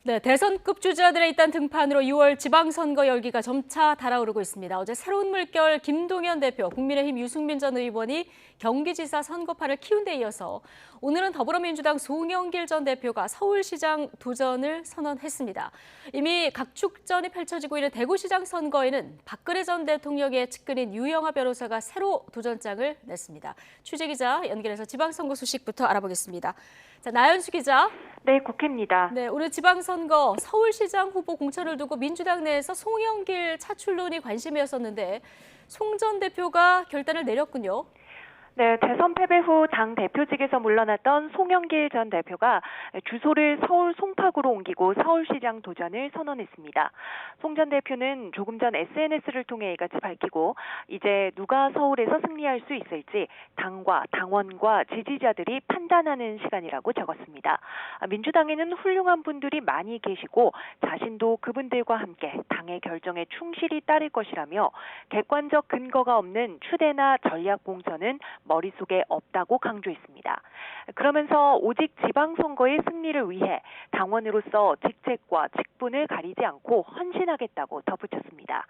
네, 대선급 주자들의 잇단 등판으로 6월 지방선거 열기가 점차 달아오르고 있습니다. 어제 새로운 물결 김동연 대표, 국민의힘 유승민 전 의원이 경기지사 선거판을 키운 데 이어서 오늘은 더불어민주당 송영길 전 대표가 서울시장 도전을 선언했습니다. 이미 각축전이 펼쳐지고 있는 대구시장 선거에는 박근혜 전 대통령의 측근인 유영하 변호사가 새로 도전장을 냈습니다. 취재기자 연결해서 지방선거 소식부터 알아보겠습니다. 자, 나연수 기자. 네, 국회입니다. 네, 오늘 지방선거 서울시장 후보 공천을 두고 민주당 내에서 송영길 차출론이 관심이었었는데 송 전 대표가 결단을 내렸군요. 네, 대선 패배 후 당 대표직에서 물러났던 송영길 전 대표가 주소를 서울 송파구로 옮기고 서울시장 도전을 선언했습니다. 송 전 대표는 조금 전 SNS를 통해 이같이 밝히고 이제 누가 서울에서 승리할 수 있을지 당과 당원과 지지자들이 판단하는 시간이라고 적었습니다. 민주당에는 훌륭한 분들이 많이 계시고 자신도 그분들과 함께 당의 결정에 충실히 따를 것이라며 객관적 근거가 없는 추대나 전략 공천은 머릿속에 없다고 강조했습니다. 그러면서 오직 지방선거의 승리를 위해 당원으로서 직책과 직분을 가리지 않고 헌신하겠다고 덧붙였습니다.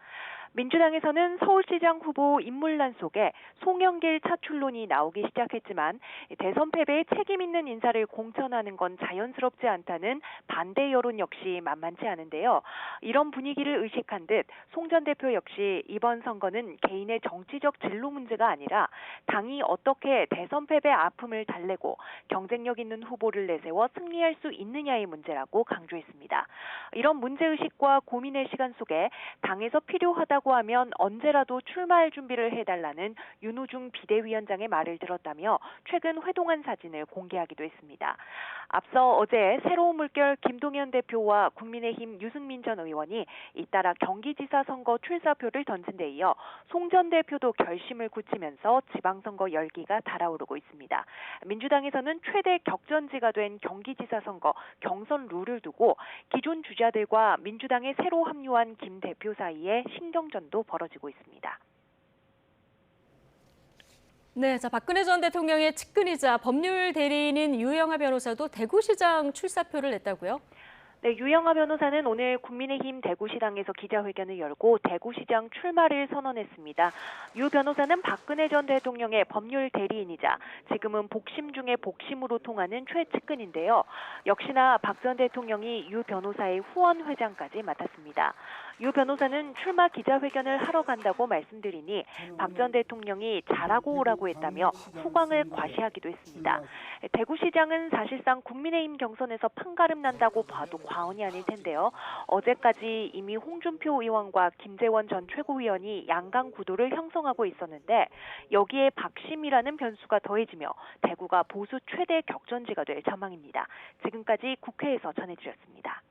민주당에서는 서울시장 후보 인물란 속에 송영길 차출론이 나오기 시작했지만 대선 패배에 책임 있는 인사를 공천하는 건 자연스럽지 않다는 반대 여론 역시 만만치 않은데요. 이런 분위기를 의식한 듯 송 전 대표 역시 이번 선거는 개인의 정치적 진로 문제가 아니라 당이 어떻게 대선 패배 아픔을 달래고 경쟁력 있는 후보를 내세워 승리할 수 있느냐의 문제라고 강조했습니다. 이런 문제의식과 고민의 시간 속에 당에서 필요하다고 하면 언제라도 출마할 준비를 해달라는 윤호중 비대위원장의 말을 들었다며 최근 회동한 사진을 공개하기도 했습니다. 앞서 어제 새로운 물결 김동연 대표와 국민의힘 유승민 전 의원이 잇따라 경기지사 선거 출사표를 던진 데 이어 송 전 대표도 결심을 굳히면서 지방선거 열기가 달아오르고 있습니다. 민주당에서는 최대 격전지가 된 경기지사 선거 경선 룰을 두고 기존 주자들과 민주당에 새로 합류한 김 대표 사이에 신경전도 벌어지고 있습니다. 네, 자, 박근혜 전 대통령의 측근이자 법률 대리인인 유영하 변호사도 대구시장 출사표를 냈다고요? 네, 유영하 변호사는 오늘 국민의힘 대구시당에서 기자회견을 열고 대구시장 출마를 선언했습니다. 유 변호사는 박근혜 전 대통령의 법률 대리인이자 지금은 복심 중에 복심으로 통하는 최측근인데요. 역시나 박 전 대통령이 유 변호사의 후원회장까지 맡았습니다. 유 변호사는 출마 기자회견을 하러 간다고 말씀드리니 박 전 대통령이 잘하고 오라고 했다며 후광을 과시하기도 했습니다. 대구시장은 사실상 국민의힘 경선에서 판가름 난다고 봐도 과언이 아닐 텐데요. 어제까지 이미 홍준표 의원과 김재원 전 최고위원이 양강 구도를 형성하고 있었는데 여기에 박심이라는 변수가 더해지며 대구가 보수 최대 격전지가 될 전망입니다. 지금까지 국회에서 전해드렸습니다.